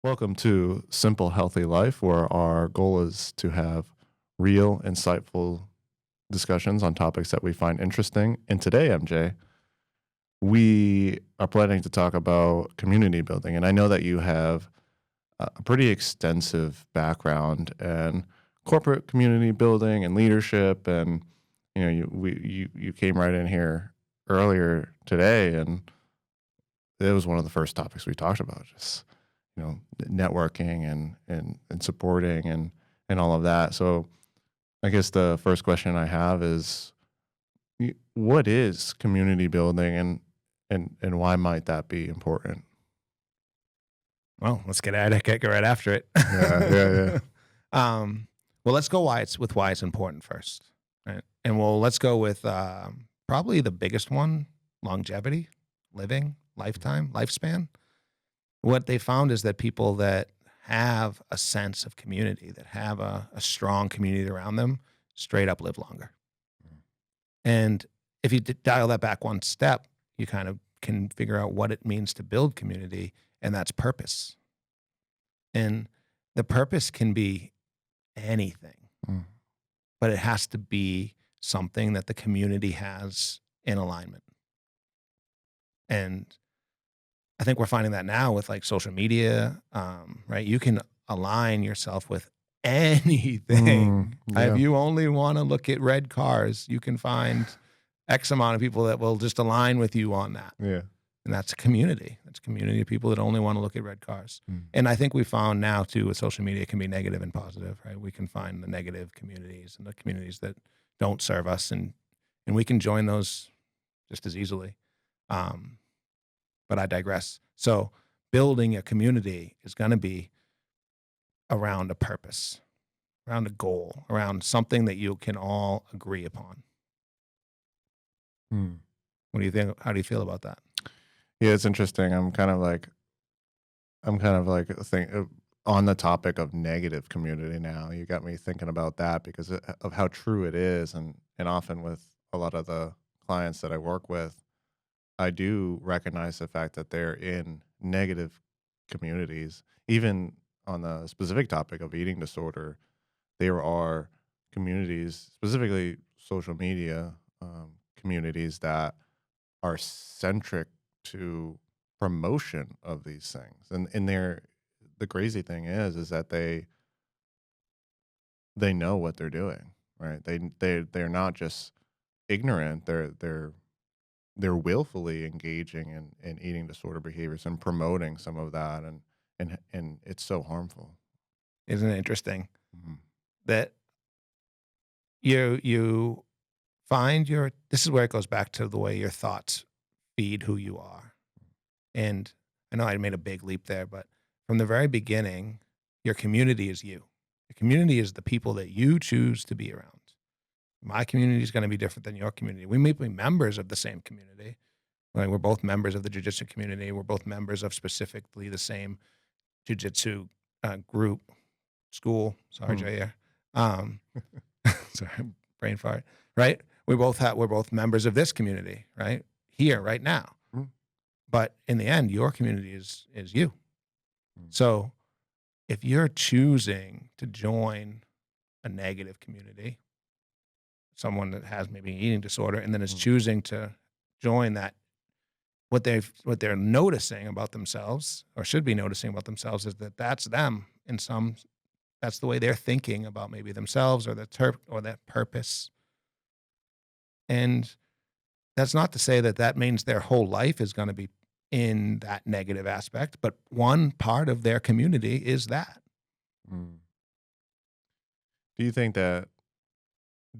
Welcome to Simple Healthy Life, where our goal is to have real, insightful discussions on topics that we find interesting. And today, MJ, we are planning to talk about community building. And I know that you have a pretty extensive background in corporate community building and leadership. And, you came right in here earlier today, and it was one of the first topics we talked about, just networking and supporting and all of that. So I guess the first question I have is, what is community building, and why might that be important? Well, let's get at it. Get right after it. Yeah, yeah, yeah. Well, let's go why it's important first, right? And let's go with probably the biggest one: longevity, living, lifetime, lifespan. What they found is that people that have a sense of community, that have a strong community around them, straight up live longer. And if you dial that back one step, you kind of can figure out what it means to build community, and that's purpose. And the purpose can be anything, Mm, but it has to be something that the community has in alignment. And I think we're finding that now with like social media, right? You can align yourself with anything. If yeah, you only want to look at red cars, you can find X amount of people that will just align with you on that. yeah. And that's a community. That's a community of people that only want to look at red cars. Mm, And I think we found now too with social media, it can be negative and positive, right? We can find the negative communities and the communities that don't serve us, and we can join those just as easily. Um, but I digress. So building a community is going to be around a purpose, around a goal, around something that you can all agree upon. mm. What do you think? How do you feel about that? Yeah, it's interesting. I'm kind of like on the topic of negative community now. You got me thinking about that because of how true it is, and often with a lot of the clients that I work with, I do recognize the fact that they're in negative communities. Even on the specific topic of eating disorder, there are communities, specifically social media communities, that are centric to promotion of these things. And the crazy thing is that they know what they're doing, right? They're not just ignorant. They're willfully engaging in eating disorder behaviors and promoting some of that, and it's so harmful. Isn't it interesting Mhm. that you find your this is where it goes back to the way your thoughts feed who you are. And I know I made a big leap there, but from the very beginning, your community is you. The community is the people that you choose to be around. My community is going to be different than your community. We may be members of the same community. Like we're both members of the jujitsu community. We're both members of specifically the same jujitsu group, school. Sorry, Hmm. Jair. Um, sorry, brain fart. Right? We're both members of this community. Right here, right now. Mm, But in the end, your community is you. mm, So if you're choosing to join a negative community, someone that has maybe an eating disorder, and then is mm, choosing to join that, what they're noticing about themselves or should be noticing about themselves is that that's them in some that's the way they're thinking about maybe themselves or or that purpose. And that's not to say that that means their whole life is going to be in that negative aspect, but one part of their community is that. mm. Do you think that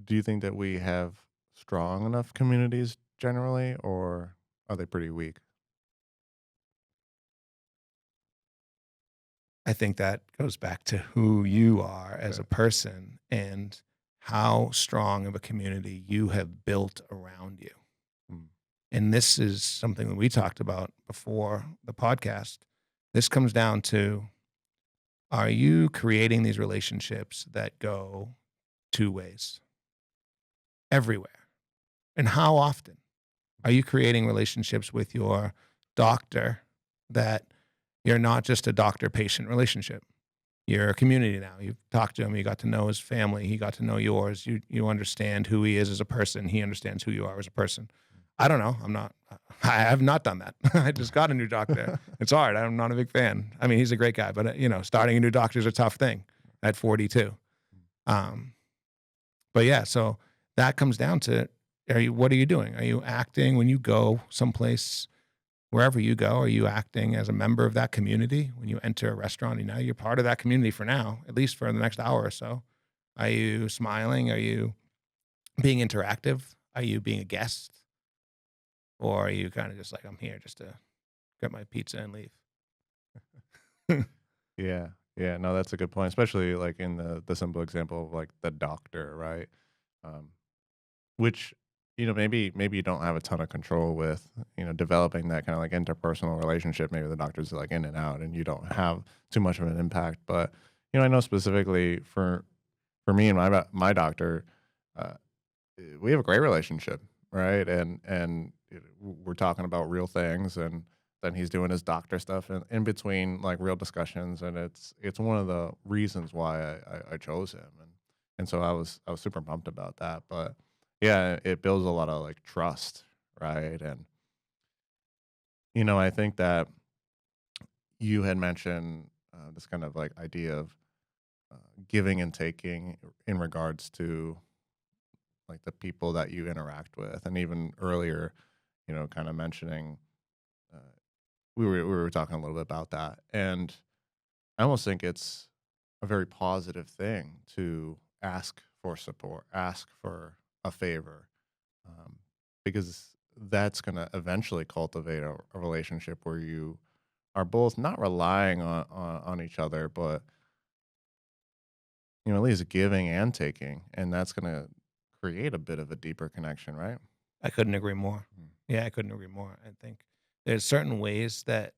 do you think that we have strong enough communities generally, or are they pretty weak? I think that goes back to who you are as Okay. a person and how strong of a community you have built around you. Mm, And this is something that we talked about before the podcast. This comes down to, are you creating these relationships that go two ways everywhere? And how often? Are you creating relationships with your doctor that You're not just a doctor-patient relationship. You're a community now. You've talked to him, you got to know his family, he got to know yours. You understand who he is as a person, he understands who you are as a person. I don't know. I have not done that. I just got a new doctor. It's hard. I'm not a big fan. I mean, he's a great guy, but starting a new doctor is a tough thing at 42. Um, but yeah, so that comes down to what are you doing? Are you acting when you go someplace, wherever you go? Are you acting as a member of that community when you enter a restaurant? You're part of that community for now, at least for the next hour or so. Are you smiling? Are you being interactive? Are you being a guest? Or are you kind of just like, I'm here just to get my pizza and leave? Yeah. Yeah. No, that's a good point, especially like in the simple example of like the doctor, right? Um, which, maybe you don't have a ton of control with, developing that kind of like interpersonal relationship. Maybe the doctor's like in and out and you don't have too much of an impact. But, I know specifically for me and my doctor, uh, we have a great relationship, right? And we're talking about real things, and then he's doing his doctor stuff in between like real discussions, and it's one of the reasons why I chose him, and so I was super pumped about that. But yeah, it builds a lot of like trust, right? And I think that you had mentioned this kind of like idea of giving and taking in regards to like the people that you interact with, and even earlier, kind of mentioning uh, we were talking a little bit about that, and I almost think it's a very positive thing to ask for support, ask for a favor, um, because that's going to eventually cultivate a relationship where you are both not relying on each other, but at least giving and taking, and that's going to create a bit of a deeper connection, right? I couldn't agree more. Mm. Yeah, I couldn't agree more. I think there's certain ways that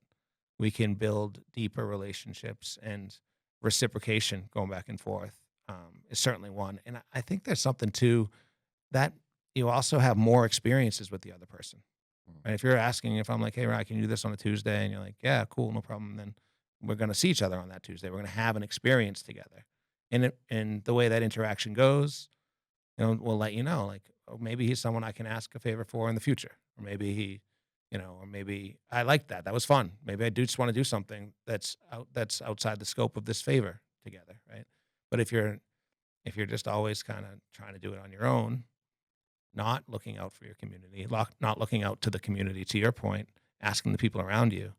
we can build deeper relationships, and reciprocation going back and forth is certainly one. And I think there's something too that you also have more experiences with the other person. Mm. Right? If you're asking, if I'm like, hey, Ryan, can you do this on a Tuesday? And you're like, yeah, cool, no problem. Then we're going to see each other on that Tuesday. We're going to have an experience together. And the way that interaction goes, we'll let you know, like, oh, maybe he's someone I can ask a favor for in the future, or maybe or maybe I like that. That was fun. Maybe I do just want to do something that's outside the scope of this favor together, right? But if you're just always kind of trying to do it on your own, not looking out for your community, not looking out to the community, to your point, asking the people around you,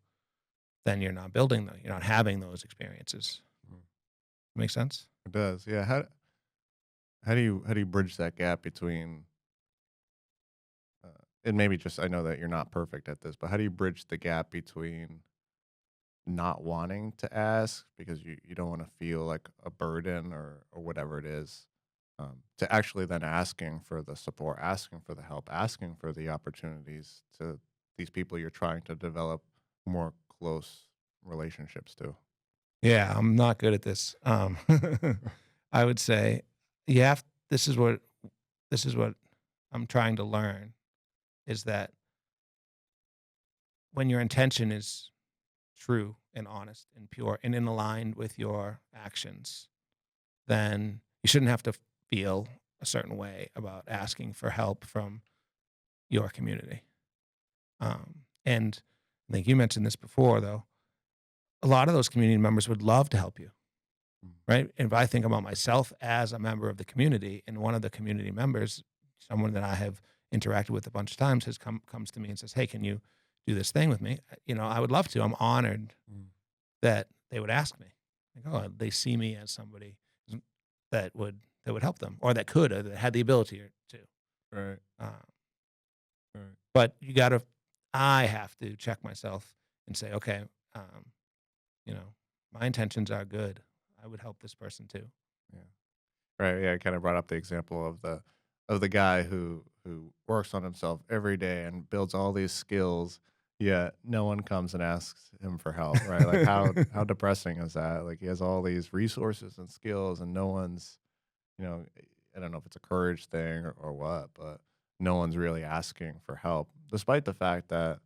then you're not building them. You're not having those experiences. Mm. Make sense? It does, yeah. How do you bridge that gap between uh, and maybe just I know that you're not perfect at this, but how do you bridge the gap between not wanting to ask because you don't want to feel like a burden or whatever it is, to actually then asking for the support, asking for the help, asking for the opportunities to these people you're trying to develop more close relationships to. Yeah, I'm not good at this. I would say, yeah, this is what this is what I'm trying to learn is that when your intention is true and honest and pure and in aligned with your actions, then you shouldn't have to feel a certain way about asking for help from your community. And I think you mentioned this before, though. A lot of those community members would love to help you, Mm. right? And if I think about myself as a member of the community, and one of the community members, someone that I have interacted with a bunch of times, comes to me and says, "Hey, can you do this thing with me?" I would love to. I'm honored Mm. that they would ask me. Like, oh, they see me as somebody that would help them, or that could, or that had the ability to. Right. Uh, Right. but I have to check myself and say, okay, um, you know, my intentions are good. I would help this person too. Yeah. Right. Yeah. I kind of brought up the example of the guy who works on himself every day and builds all these skills, yet no one comes and asks him for help. Right. Like how depressing is that? Like he has all these resources and skills, and no one's, I don't know if it's a courage thing or what, but no one's really asking for help, despite the fact that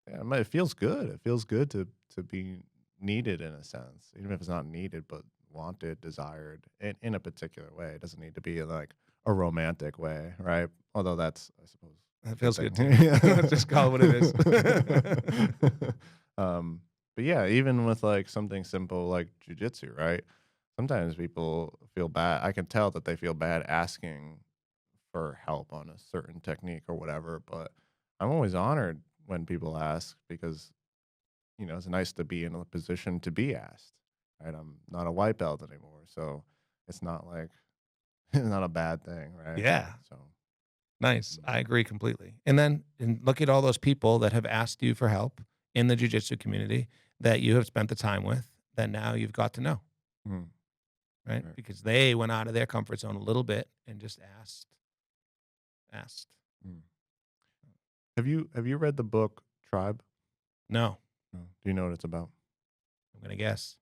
yeah, it feels good. It feels good to be needed in a sense, even if it's not needed, but wanted, desired in a particular way. It doesn't need to be like a romantic way, right? Although that's, I suppose, a That good feels good too. thing. Let's just call it what it is. um, but yeah, even with like something simple like jujitsu, right? Sometimes people feel bad. I can tell that they feel bad asking for help on a certain technique or whatever, but I'm always honored when people ask because it's nice to be in a position to be asked. Right? I'm not a white belt anymore, so it's not like it's not a bad thing, right? Yeah. So Nice. mm, I agree completely. And look at all those people that have asked you for help in the jujitsu community that you have spent the time with that now you've got to know, mm, right? right. Because they went out of their comfort zone a little bit and just asked. Mm. Have you read the book Tribe? No, No. Do you know what it's about? I'm gonna guess.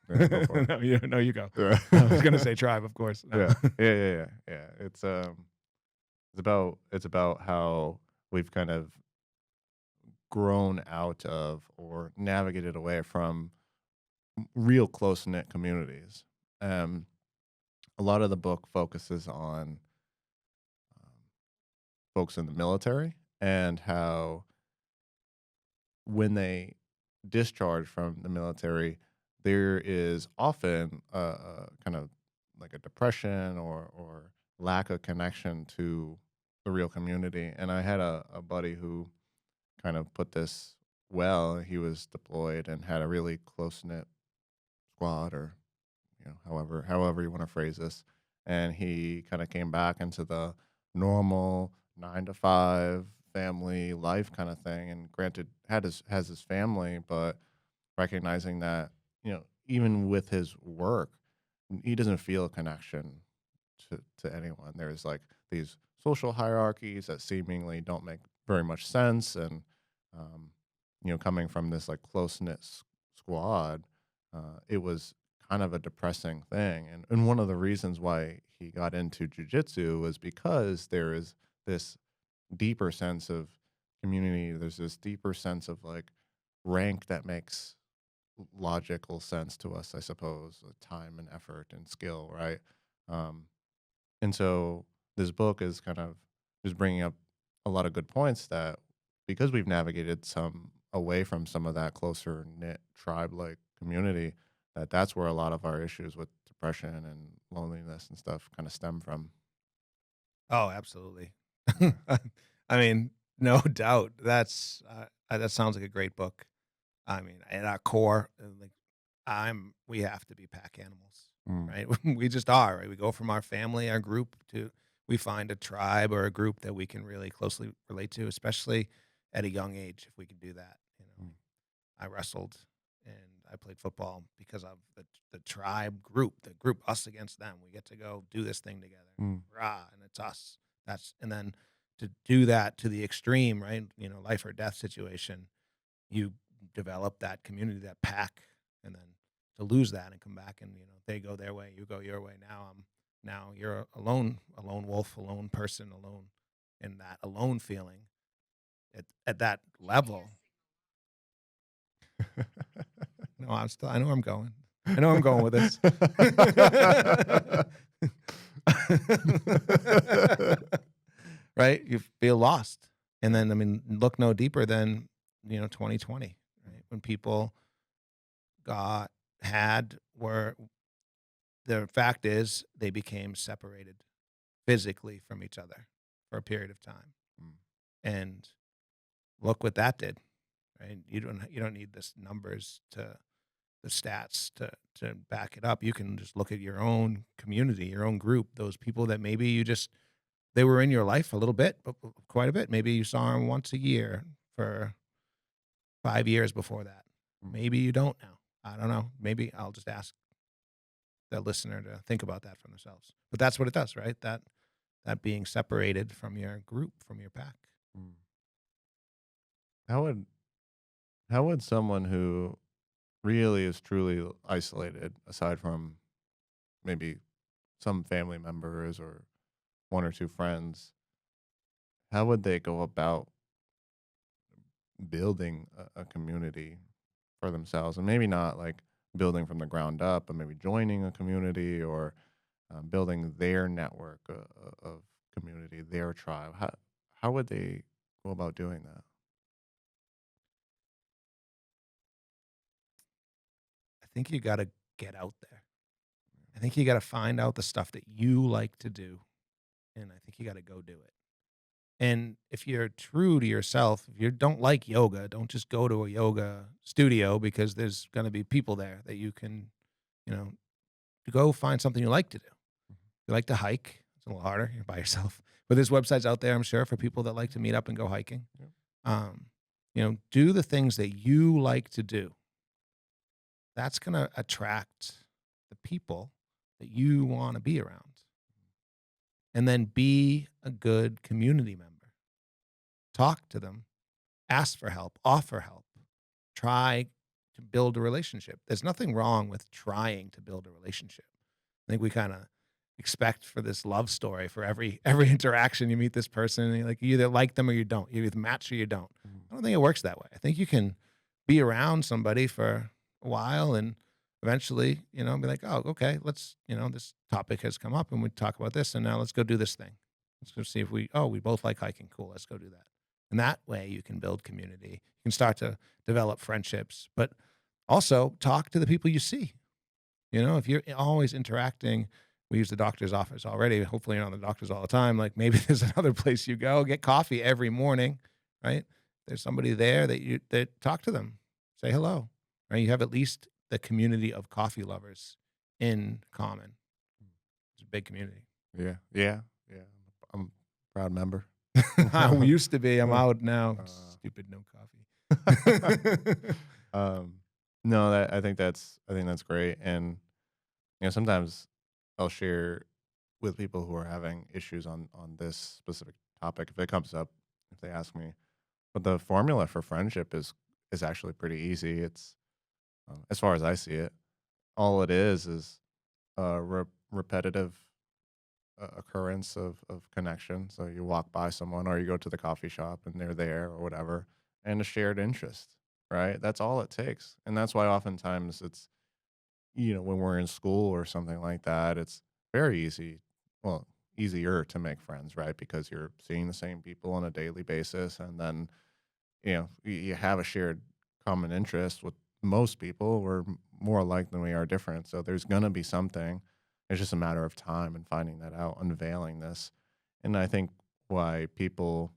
Yeah, go for it. No, you go. Yeah. I was gonna say tribe, of course. No. Yeah. Yeah. It's about how we've kind of grown out of or navigated away from real close knit communities. Um, a lot of the book focuses on um, folks in the military and how when they discharge from the military, there is often a kind of like a depression or lack of connection to the real community. And I had a buddy who kind of put this well. He was deployed and had a really close knit squad, or however you want to phrase this. And he kind of came back into the normal 9 to 5 family life kind of thing. And granted, has his family, but recognizing that even with his work, he doesn't feel a connection to anyone. There's like these social hierarchies that seemingly don't make very much sense, and um, coming from this like close knit squad, it was kind of a depressing thing. And one of the reasons why he got into jujitsu was because there is this deeper sense of community. There's this deeper sense of like rank that makes logical sense to us, I suppose, with time and effort and skill, right? Um, and so this book is kind of just bringing up a lot of good points that because we've navigated some away from some of that closer knit tribe like community, that's where a lot of our issues with depression and loneliness and stuff kind of stem from. Oh, absolutely. Yeah. I mean, no doubt. That sounds like a great book. I mean, at our core, like we have to be pack animals, Mm, right? We just are, right? We go from our family, our group to we find a tribe or a group that we can really closely relate to, especially at a young age, if we can do that. mm, I wrestled and I played football because of the tribe group, the group us against them. We get to go do this thing together. mm, Rah, and it's us. And then to do that to the extreme, right? Life or death situation, you develop that community, that pack, and then to lose that and come back and they go their way, you go your way. Now you're a lone wolf, a lone person, alone, and that alone feeling at that level. No, I know I'm going. I know I'm going with this. Right? You feel lost. And then, I mean, look no deeper than, 2020, right? When people got, were, the fact is they became separated physically from each other for a period of time. mm, And look what that did, right? You don't need this numbers to the stats to back it up. You can just look at your own community, your own group, those people that maybe they were in your life a little bit, but quite a bit. Maybe you saw them once a year for 5 years before that. mm. Maybe you don't now. I don't know. Maybe I'll just ask the listener to think about that for themselves. But that's what it does, right? That being separated from your group, from your pack. Mm. How would someone who really is truly isolated, aside from maybe some family members or one or two friends, how would they go about building a community for themselves, and maybe not like building from the ground up, but maybe joining a community or building their network of community, their tribe. How would they go about doing that? I think you got to get out there. I think you got to find out the stuff that you like to do, and I think you got to go do it. And if you're true to yourself, if you don't like yoga, don't just go to a yoga studio because there's going to be people there that you can, you know, go find something you like to do. You like to hike, it's a little harder. You're by yourself. But there's websites out there, I'm sure, for people that like to meet up and go hiking. Yep. Um, do the things that you like to do. That's going to attract the people that you want to be around. And then be a good community member. Talk to them, ask for help, offer help, try to build a relationship. There's nothing wrong with trying to build a relationship. I think we kind of expect for this love story for every interaction. You meet this person and you either like them or you don't. You either match or you don't. Mhm. I don't think it works that way. I think you can be around somebody for a while and eventually, be like, oh, okay, let's, this topic has come up and we talk about this and now let's go do this thing. Let's go see if we both like hiking. Cool. Let's go do that. And that way you can build community. You can start to develop friendships, but also talk to the people you see. If you're always interacting, we use the doctor's office already. Hopefully you're not in the doctor's all the time. Like maybe there's another place you go, get coffee every morning, right? There's somebody there that talk to them, say hello, right? You have at least the community of coffee lovers in common. It's a big community. Yeah, yeah, yeah. I'm a proud member. I used to be. I'm out now. Uh, Stupid no coffee. um, no, I think that's great, and sometimes I'll share with people who are having issues on this specific topic if it comes up, if they ask me. But the formula for friendship is actually pretty easy. It's as far as I see it, all it is a repetitive occurrence of connection. So you walk by someone or you go to the coffee shop and they're there or whatever, and a shared interest, right? That's all it takes. And that's why oftentimes it's, when we're in school or something like that, it's very easy, well, easier to make friends, right? Because you're seeing the same people on a daily basis. And then, you have a shared common interest with most people. We're more alike than we are different. So there's going to be something. It's just a matter of time and finding that out, unveiling this. And I think why people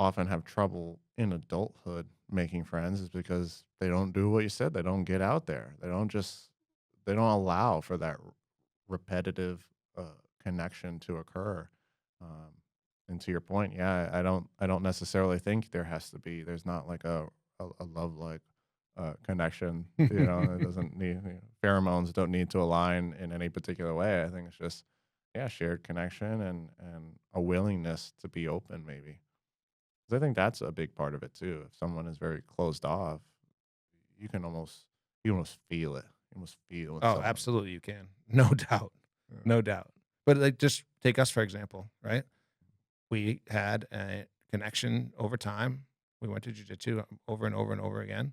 often have trouble in adulthood making friends is because they don't do what you said. They don't get out there. They don't allow for that repetitive connection to occur. Um, and to your point, yeah, I don't necessarily think there's not like a love like connection. It doesn't need pheromones don't need to align in any particular way. I think it's just shared connection and a willingness to be open maybe. 'Cause I think that's a big part of it too. If someone is very closed off, you can almost feel it. You almost feel when Oh, someone. absolutely, you can. No doubt. Yeah. No doubt. But like, just take us for example, right? We had a connection over time. We went to jujitsu over and over and over again.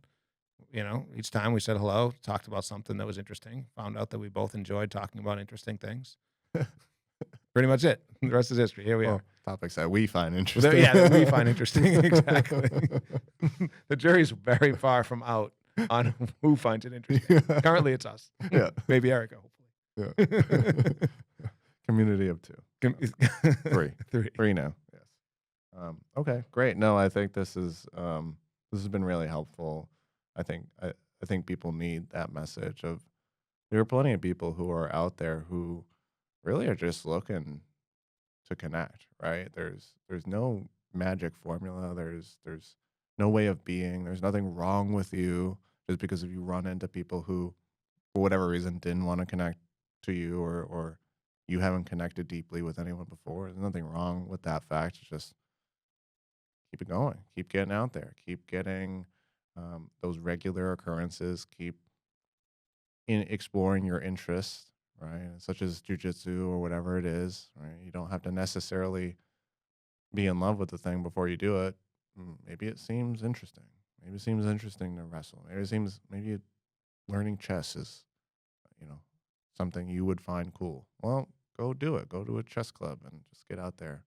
Each time we said hello, talked about something that was interesting, found out that we both enjoyed talking about interesting things. Pretty much it. The rest is history. Here we Well, are. topics that we find interesting. That we find interesting. Exactly. The jury's very far from out on who finds it interesting. Currently, it's us. Yeah. Maybe Erica, hopefully. Yeah. Community of two. Three. Three. Three now. Yes. Okay, great. No, I think this has been really helpful. I think people need that message of there are plenty of people who are out there who really are just looking to connect, right? There's no magic formula. There's no way of being. There's nothing wrong with you just because if you run into people who for whatever reason didn't want to connect to you or you haven't connected deeply with anyone before. There's nothing wrong with that fact. It's just keep it going. Keep getting out there. Keep getting those regular occurrences. Keep in exploring your interests, right? Such as jujitsu or whatever it is, right? You don't have to necessarily be in love with the thing before you do it. Maybe it seems interesting. Maybe it seems interesting to wrestle. Maybe learning chess is, you know, something you would find cool. Well, go do it. Go to a chess club and just get out there.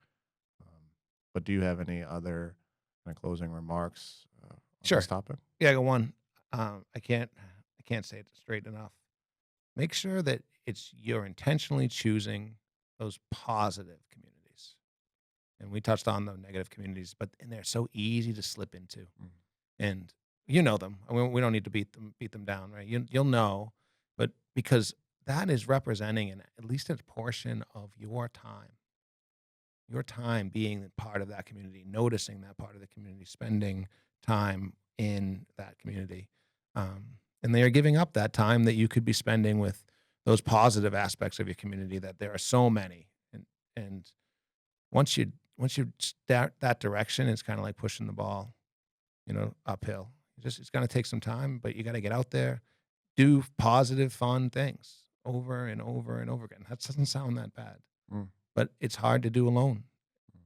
Um, but do you have any other kind of closing remarks on this Sure. topic? Yeah, I got one. I can't say it straight enough. Make sure that you're intentionally choosing those positive communities. And we touched on the negative communities, but and they're so easy to slip into. Mm. And you know them. We don't need to beat them down, right? You'll know, but because that is representing at least a portion of your time being a part of that community, noticing that part of the community, spending time in that community. And they are giving up that time that you could be spending with those positive aspects of your community that there are so many. And once you start that direction, it's kind of like pushing the ball, uphill. It's gonna take some time, but you gotta get out there, do positive, fun things over and over and over again. That doesn't sound that bad, Mm. but it's hard to do alone. Mm.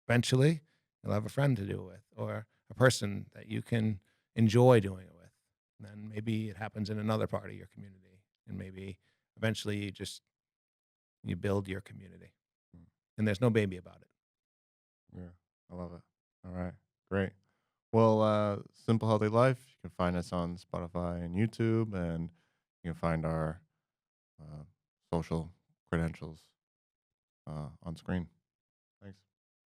Eventually, you'll have a friend to do it with or a person that you can enjoy doing it with. And then maybe it happens in another part of your community, and maybe eventually you build your community, Mm. and there's no baby about it. Yeah, I love it. All right, great. Well, Simple Healthy Life, you can find us on Spotify and YouTube, and you can find our uh, social credentials on screen. Thanks.